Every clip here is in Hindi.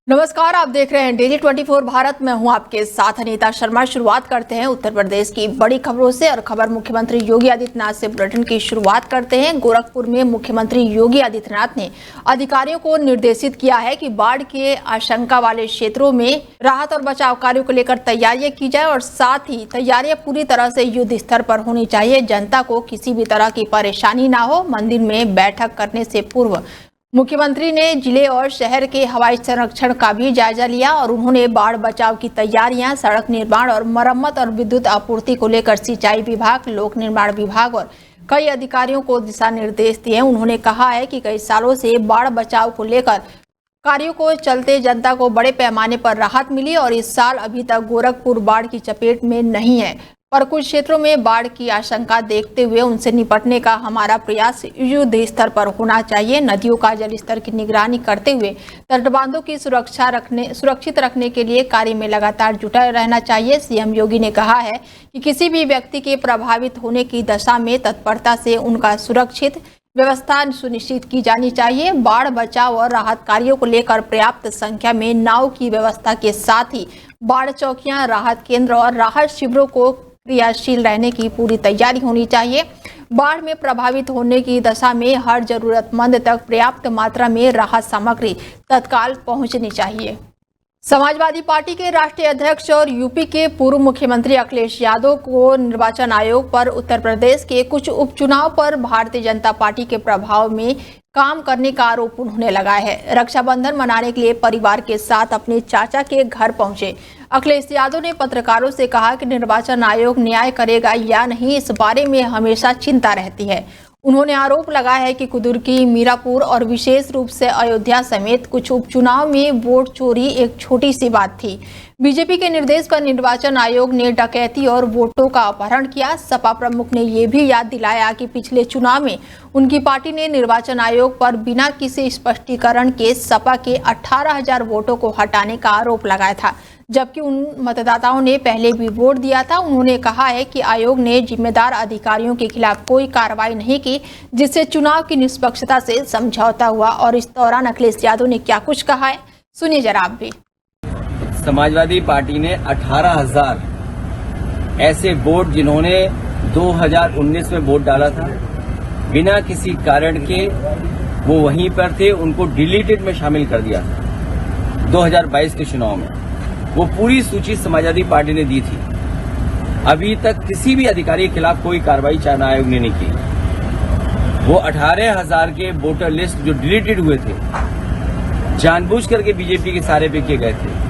नमस्कार, आप देख रहे हैं डेली 24 भारत में हूं आपके साथ अनीता शर्मा। शुरुआत करते हैं उत्तर प्रदेश की बड़ी खबरों से और खबर मुख्यमंत्री योगी आदित्यनाथ से। बुलेटिन की शुरुआत करते हैं। गोरखपुर में मुख्यमंत्री योगी आदित्यनाथ ने अधिकारियों को निर्देशित किया है कि बाढ़ के आशंका वाले क्षेत्रों में राहत और बचाव कार्यों को लेकर तैयारियां की जाए और साथ ही तैयारियां पूरी तरह से युद्ध स्तर पर होनी चाहिए। जनता को किसी भी तरह की परेशानी ना हो। मंदिर में बैठक करने से पूर्व मुख्यमंत्री ने जिले और शहर के हवाई संरक्षण का भी जायजा लिया और उन्होंने बाढ़ बचाव की तैयारियां, सड़क निर्माण और मरम्मत और विद्युत आपूर्ति को लेकर सिंचाई विभाग, लोक निर्माण विभाग और कई अधिकारियों को दिशा निर्देश दिए। उन्होंने कहा है कि कई सालों से बाढ़ बचाव को लेकर कार्यों को चलते जनता को बड़े पैमाने पर राहत मिली और इस साल अभी तक गोरखपुर बाढ़ की चपेट में नहीं है, पर कुछ क्षेत्रों में बाढ़ की आशंका देखते हुए उनसे निपटने का हमारा प्रयास युद्ध स्तर पर होना चाहिए। नदियों का जलस्तर की निगरानी करते हुए तटबांधों की सुरक्षित रखने के लिए कार्य में लगातार जुटा रहना चाहिए। सीएम योगी ने कहा है कि किसी भी व्यक्ति के प्रभावित होने की दशा में तत्परता से उनका सुरक्षित व्यवस्था सुनिश्चित की जानी चाहिए। बाढ़ बचाव और राहत कार्यों को लेकर पर्याप्त संख्या में नाव की व्यवस्था के साथ ही बाढ़ चौकियां, राहत केंद्र और राहत शिविरों को क्रियाशील रहने की पूरी तैयारी होनी चाहिए। बाढ़ में प्रभावित होने की दशा में हर जरूरतमंद तक पर्याप्त मात्रा में राहत सामग्री तत्काल पहुंचनी चाहिए। समाजवादी पार्टी के राष्ट्रीय अध्यक्ष और यूपी के पूर्व मुख्यमंत्री अखिलेश यादव को निर्वाचन आयोग पर उत्तर प्रदेश के कुछ उपचुनाव पर भारतीय जनता पार्टी के प्रभाव में काम करने का आरोप उन्होंने लगाया है। रक्षाबंधन मनाने के लिए परिवार के साथ अपने चाचा के घर पहुंचे अखिलेश यादव ने पत्रकारों से कहा कि निर्वाचन आयोग न्याय करेगा या नहीं, इस बारे में हमेशा चिंता रहती है। उन्होंने आरोप लगाया है कि कुदुर्की, मीरापुर और विशेष रूप से अयोध्या समेत कुछ उपचुनाव में वोट चोरी एक छोटी सी बात थी। बीजेपी के निर्देश पर निर्वाचन आयोग ने डकैती और वोटों का अपहरण किया। सपा प्रमुख ने यह भी याद दिलाया कि पिछले चुनाव में उनकी पार्टी ने निर्वाचन आयोग पर बिना किसी स्पष्टीकरण के सपा के 18,000 वोटों को हटाने का आरोप लगाया था, जबकि उन मतदाताओं ने पहले भी वोट दिया था। उन्होंने कहा है कि आयोग ने जिम्मेदार अधिकारियों के खिलाफ कोई कार्रवाई नहीं की, जिससे चुनाव की निष्पक्षता से समझौता हुआ। और इस दौरान अखिलेश यादव ने क्या कुछ कहा है, सुनिए जरा आप भी। समाजवादी पार्टी ने 18,000 ऐसे वोट जिन्होंने 2019 में वोट डाला था बिना किसी कारण के वो वहीं पर थे, उनको डिलीटेड में शामिल कर दिया था 2022 के चुनाव में। वो पूरी सूची समाजवादी पार्टी ने दी थी। अभी तक किसी भी अधिकारी के खिलाफ कोई कार्रवाई चुनाव आयोग ने नहीं की। वो 18,000 के वोटर लिस्ट जो डिलीटेड हुए थे, जानबूझ करके बीजेपी के सारे पे किए गए थे,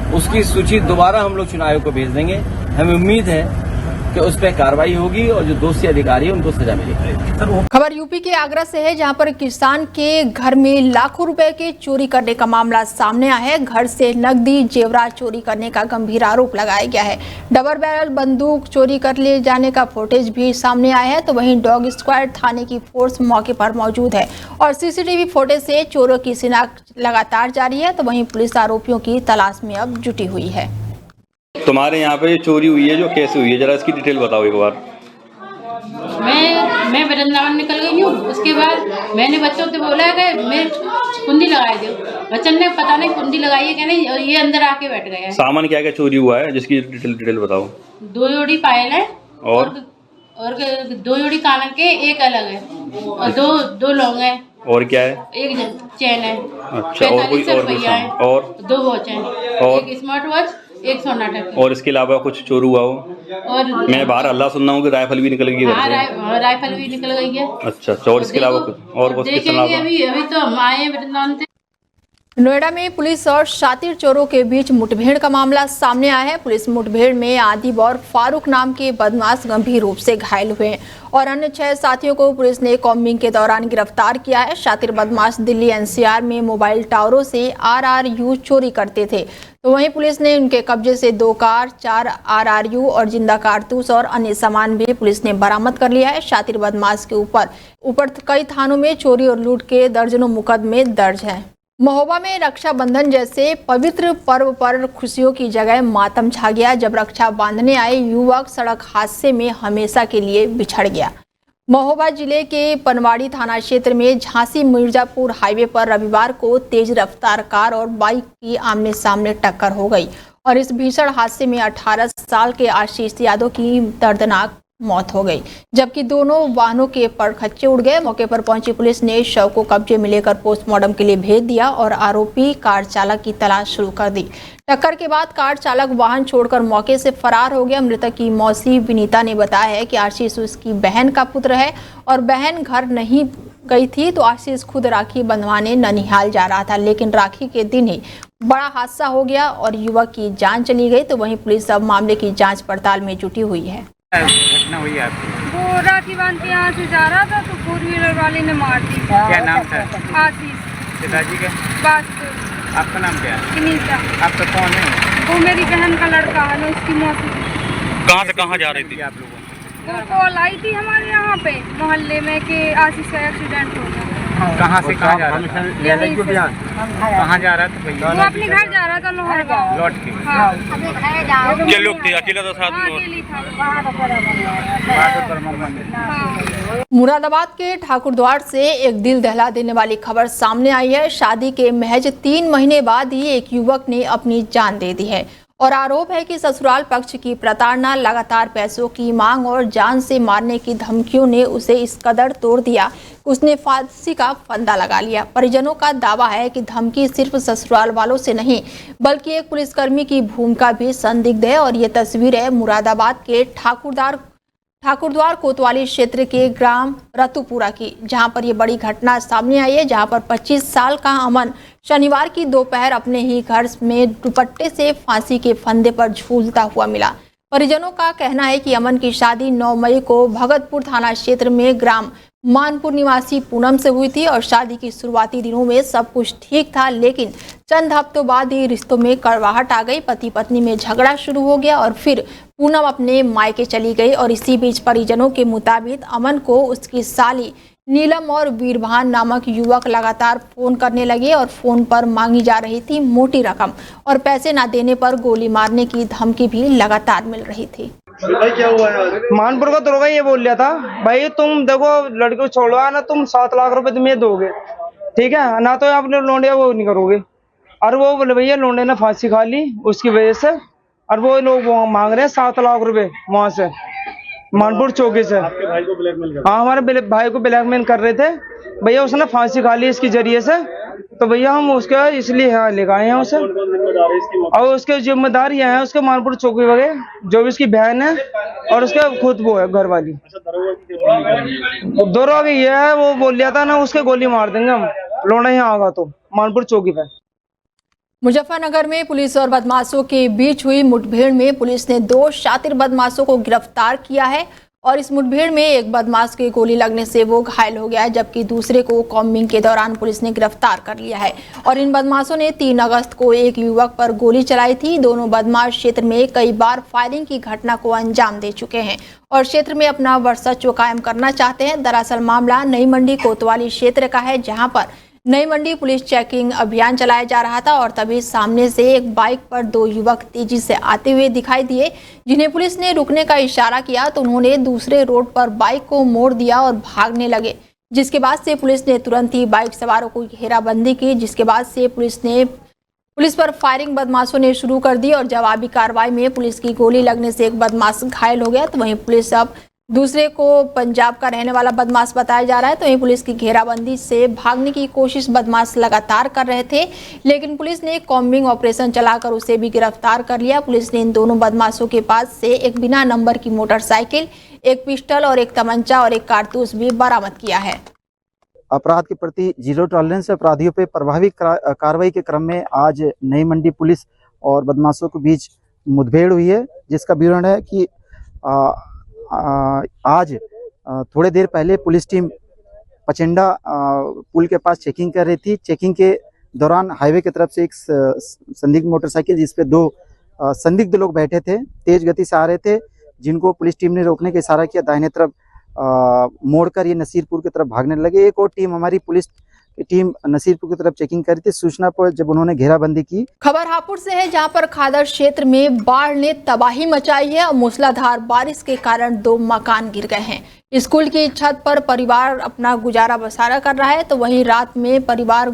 उसकी सूची दोबारा हम लोग चुनाव आयोग को भेज देंगे। हमें उम्मीद है कि उस पर कार्रवाई होगी और जो दोषी अधिकारी है उनको सजा मिलेगी। खबर यूपी के आगरा से है, जहां पर किसान के घर में लाखों रुपए के चोरी करने का मामला सामने आया है। घर से नकदी, जेवरात चोरी करने का गंभीर आरोप लगाया गया है। डबल बैरल बंदूक चोरी कर ले जाने का फुटेज भी सामने आया है। तो वहीं डॉग स्क्वाड थाने की फोर्स मौके पर मौजूद है और सीसीटीवी फुटेज से चोरों की शिनाख्त लगातार जारी है। तो वहीं पुलिस आरोपियों की तलाश में अब जुटी हुई है। तुम्हारे यहाँ पे चोरी हुई है जो कैसे हुई है, जरा इसकी डिटेल बताओ एक बार। मैं वृंदावन निकल गई हूँ। उसके बाद मैंने बच्चों से बोला कि मैं कुंडी लगा दो। बच्चन ने पता नहीं कुंडी लगाई है क्या नहीं, और ये अंदर आके बैठ गया है। सामान क्या क्या चोरी हुआ है जिसकी डिटेल बताओ। 2 जोड़ी पायल है और 2 जोड़ी कानन के, एक अलग है, और दो लौंग है। और क्या है? एक चैन है। अच्छा, और कोई रुपया है, और 2 वॉच है, और एक स्मार्ट वॉच, एक सोना टका। और इसके अलावा कुछ चोर हुआ हो? और मैं बाहर अल्लाह सुन रहा हूँ कि राइफल भी निकल गई है। राइफल भी निकल गई है। अच्छा, और इसके अलावा कुछ और कुछ देखेंगे। अभी तो हम आए हैं वृंदावन से। नोएडा में पुलिस और शातिर चोरों के बीच मुठभेड़ का मामला सामने आया है। पुलिस मुठभेड़ में आदिब और फारूक नाम के बदमाश गंभीर रूप से घायल हुए हैं और अन्य 6 साथियों को पुलिस ने कॉम्बिंग के दौरान गिरफ्तार किया है। शातिर बदमाश दिल्ली एनसीआर में मोबाइल टावरों से RRU चोरी करते थे। तो वहीं पुलिस ने उनके कब्जे से 2 कार, 4 RRU और जिंदा कारतूस और अन्य सामान भी पुलिस ने बरामद कर लिया है। शातिर बदमाश के ऊपर कई थानों में चोरी और लूट के दर्जनों मुकदमे दर्ज हैं। महोबा में रक्षाबंधन जैसे पवित्र पर्व पर खुशियों की जगह मातम छा गया, जब रक्षा बांधने आए युवक सड़क हादसे में हमेशा के लिए बिछड़ गया। महोबा जिले के पनवाड़ी थाना क्षेत्र में झांसी मिर्जापुर हाईवे पर रविवार को तेज रफ्तार कार और बाइक की आमने सामने टक्कर हो गई और इस भीषण हादसे में 18 साल के आशीष यादव की दर्दनाक मौत हो गई, जबकि दोनों वाहनों के परखच्चे उड़ गए। मौके पर पहुंची पुलिस ने शव को कब्जे में लेकर पोस्टमार्टम के लिए भेज दिया और आरोपी कार चालक की तलाश शुरू कर दी। टक्कर के बाद कार चालक वाहन छोड़कर मौके से फरार हो गया। मृतक की मौसी विनीता ने बताया है कि आशीष उसकी बहन का पुत्र है और बहन घर नहीं गई थी तो आशीष खुद राखी बंधवाने ननिहाल जा रहा था, लेकिन राखी के दिन ही बड़ा हादसा हो गया और युवक की जान चली गई। तो वहीं पुलिस अब मामले की जांच पड़ताल में जुटी हुई है। घटना हुई है आपकी? वो राखी बांध के यहाँ से जा रहा था तो 4 व्हीलर वाले ने मार दी। क्या नाम था? आशीष। पिताजी का? बात। आपका नाम क्या है? विनीता। आपका कौन है? वो मेरी बहन का लड़का है, मैं उसकी मौसी। कहाँ से कहाँ जा रही थी आप लोगों? वो कॉल आई थी हमारे यहाँ पे मोहल्ले में कि आशीष का एक्सीडेंट हो गया। कहाँ से कहाँ जा रहा था? यहीं से। कहाँ जा रहा था भैया? वो अपने घर जा रहा था लोहरगांव। लौट के? हाँ। क्या लोग थे? अकेला था साथ में? अकेली था। हाँ। मुरादाबाद के ठाकुरद्वार से एक दिल दहला देने वाली खबर सामने आई है। शादी के महज 3 महीने बाद ही एक युवक ने अपनी जान दे दी है और आरोप है कि ससुराल पक्ष की प्रताड़ना, लगातार पैसों की मांग और जान से मारने की धमकियों ने उसे इस कदर तोड़ दिया, उसने फांसी का फंदा लगा लिया। परिजनों का दावा है कि धमकी सिर्फ ससुराल वालों से नहीं बल्कि एक पुलिसकर्मी की भूमिका भी संदिग्ध है। और ये तस्वीर है मुरादाबाद के ठाकुरद्वार कोतवाली क्षेत्र के ग्राम रतुपुरा की, जहां पर ये बड़ी घटना सामने आई है, जहां पर 25 साल का अमन शनिवार की दोपहर अपने ही घर में दुपट्टे से फांसी के फंदे पर झूलता हुआ मिला। परिजनों का कहना है कि अमन की शादी 9 मई को भगतपुर थाना क्षेत्र में ग्राम मानपुर निवासी पूनम से हुई थी और शादी की शुरुआती दिनों में सब कुछ ठीक था, लेकिन चंद हफ्तों बाद ही रिश्तों में कड़वाहट आ गई। पति पत्नी में झगड़ा शुरू हो गया और फिर पूनम अपने मायके चली गई और इसी बीच परिजनों के मुताबिक अमन को उसकी साली नीलम और वीरभान नामक युवक लगातार फोन करने लगे और फोन पर मांगी जा रही थी मोटी रकम और पैसे ना देने पर गोली मारने की धमकी भी लगातार मिल रही थी। क्या हुआ है? मानपुर का दरोगा ये बोल लिया था, भाई तुम देखो लड़के को छोड़वा ना, तुम 7 लाख रुपए तुम्हें दोगे, ठीक है ना, तो आपने लोंडे वो नहीं करोगे। और वो बोले भैया लोंडे ने फांसी खा ली उसकी वजह से, और वो लोग मांग रहे हैं 7 लाख रुपए वहां से मानपुर चौकी से। आपके भाई को ब्लैकमेल कर? हाँ, हमारे भाई को ब्लैकमेल कर रहे थे भैया, उसने फांसी खा ली इसके जरिए से, तो भैया हम उसका इसलिए यहाँ लेकर आए हैं उसे। और उसके जिम्मेदार ये है उसके मानपुर चौकी वगैरह, जो भी उसकी बहन है और उसके खुद वो है घर वाली। दरोगा ये है, वो बोल लिया था ना उसके गोली मार देंगे हम, लौंडा यहाँ आगा तो मानपुर चौकी पे। मुजफ्फरनगर में पुलिस और बदमाशों के बीच हुई मुठभेड़ में पुलिस ने 2 शातिर बदमाशों को गिरफ्तार किया है और इस मुठभेड़ में एक बदमाश की गोली लगने से वो घायल हो गया है, जबकि दूसरे को कॉम्बिंग के दौरान पुलिस ने गिरफ्तार कर लिया है। और इन बदमाशों ने 3 अगस्त को एक युवक पर गोली चलाई थी। दोनों बदमाश क्षेत्र में कई बार फायरिंग की घटना को अंजाम दे चुके हैं और क्षेत्र में अपना वर्चस्व कायम करना चाहते हैं। दरअसल मामला नई मंडी कोतवाली क्षेत्र का है, जहाँ पर नई मंडी पुलिस चेकिंग अभियान चलाया जा रहा था और तभी सामने से एक बाइक पर 2 युवक तेजी से आते हुए दिखाई दिए, जिन्हें पुलिस ने रुकने का इशारा किया तो उन्होंने दूसरे रोड पर बाइक को मोड़ दिया और भागने लगे, जिसके बाद से पुलिस ने तुरंत ही बाइक सवारों को घेराबंदी की, जिसके बाद से पुलिस पर फायरिंग बदमाशों ने शुरू कर दी और जवाबी कार्रवाई में पुलिस की गोली लगने से एक बदमाश घायल हो गया। तो वहीं पुलिस अब दूसरे को पंजाब का रहने वाला बदमाश बताया जा रहा है। तो वहीं पुलिस की घेराबंदी से भागने की कोशिश बदमाश लगातार कर रहे थे, लेकिन पुलिस ने कॉम्बिंग ऑपरेशन चलाकर उसे भी गिरफ्तार कर लिया। पुलिस ने इन दोनों बदमाशों के पास से एक बिना नंबर की मोटरसाइकिल, एक पिस्टल और एक तमंचा और एक कारतूस भी बरामद किया है। अपराध के प्रति जीरो टॉलरेंस, अपराधियों पर प्रभावी कार्रवाई के क्रम में आज नई मंडी पुलिस और बदमाशों के बीच मुठभेड़ हुई है, जिसका विवरण है कि आज थोड़े देर पहले पुलिस टीम पचेंडा पुल के पास चेकिंग कर रही थी। चेकिंग के दौरान हाईवे की तरफ से एक संदिग्ध मोटरसाइकिल जिसपे 2 संदिग्ध लोग बैठे थे, तेज गति से आ रहे थे, जिनको पुलिस टीम ने रोकने का इशारा किया। दाहिने तरफ मोड़कर ये नसीरपुर की तरफ भागने लगे। एक और टीम हमारी पुलिस टीम नसीरपुर की तरफ चेकिंग कर रही थी। सूचना पर जब उन्होंने घेराबंदी की। खबर हापुड़ से है, जहां पर खादर क्षेत्र में बाढ़ ने तबाही मचाई है और मूसलाधार बारिश के कारण 2 मकान गिर गए हैं। स्कूल की छत पर परिवार अपना गुजारा बसारा कर रहा है, तो वहीं रात में परिवार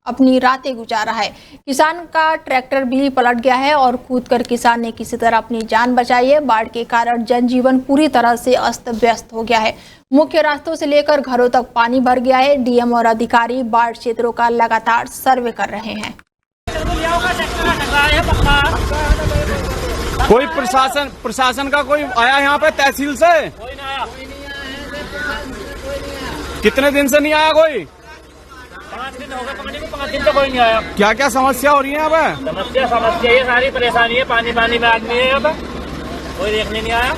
अपनी रातें गुजार रहा है। किसान का ट्रैक्टर भी पलट गया है और कूदकर किसान ने किसी तरह अपनी जान बचाई है। बाढ़ के कारण जनजीवन पूरी तरह से अस्त व्यस्त हो गया है। मुख्य रास्तों से लेकर घरों तक पानी भर गया है। डीएम और अधिकारी बाढ़ क्षेत्रों का लगातार सर्वे कर रहे हैं। कोई प्रशासन का कोई आया यहाँ पे तहसील से? कितने दिन से नहीं आया कोई? 5 दिन हो गए पानी को, 5 दिन तो कोई नहीं आया। क्या क्या समस्या हो रही है यहाँ पे? समस्या ये सारी परेशानी है, पानी में आदमी है यहाँ पे, कोई देखने नहीं आया।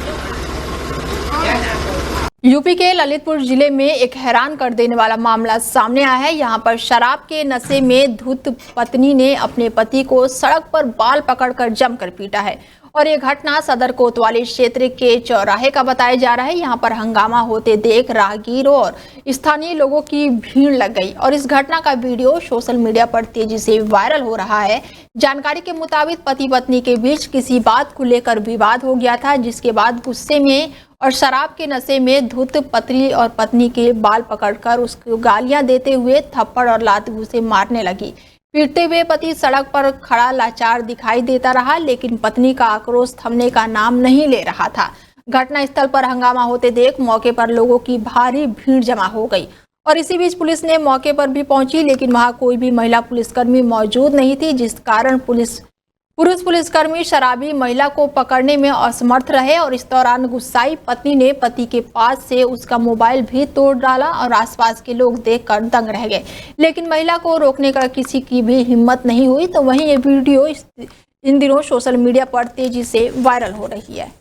यूपी के ललितपुर जिले में एक हैरान कर देने वाला मामला सामने आया है। यहां पर शराब के नशे में धुत पत्नी ने अपने पति को सड़क पर बाल पकड़कर जमकर पीटा है और ये घटना सदर कोतवाली क्षेत्र के चौराहे का बताया जा रहा है। यहां पर हंगामा होते देख राहगीरों और स्थानीय लोगों की भीड़ लग गई और इस घटना का वीडियो सोशल मीडिया पर तेजी से वायरल हो रहा है। जानकारी के मुताबिक पति पत्नी के बीच किसी बात को लेकर विवाद हो गया था, जिसके बाद गुस्से में और शराब के नशे में धुत पति और पत्नी के बाल पकड़कर उसको गालियां देते हुए थप्पड़ और लात से मारने लगी। पीटते हुए पति सड़क पर खड़ा लाचार दिखाई देता रहा, लेकिन पत्नी का आक्रोश थमने का नाम नहीं ले रहा था। घटनास्थल पर हंगामा होते देख मौके पर लोगों की भारी भीड़ जमा हो गई और इसी बीच पुलिस ने मौके पर भी पहुंची, लेकिन वहां कोई भी महिला पुलिसकर्मी मौजूद नहीं थी, जिस कारण पुरुष पुलिसकर्मी शराबी महिला को पकड़ने में असमर्थ रहे और इस दौरान गुस्साई पत्नी ने पति के पास से उसका मोबाइल भी तोड़ डाला और आसपास के लोग देखकर दंग रह गए, लेकिन महिला को रोकने का किसी की भी हिम्मत नहीं हुई। तो वहीं ये वीडियो इन दिनों सोशल मीडिया पर तेजी से वायरल हो रही है।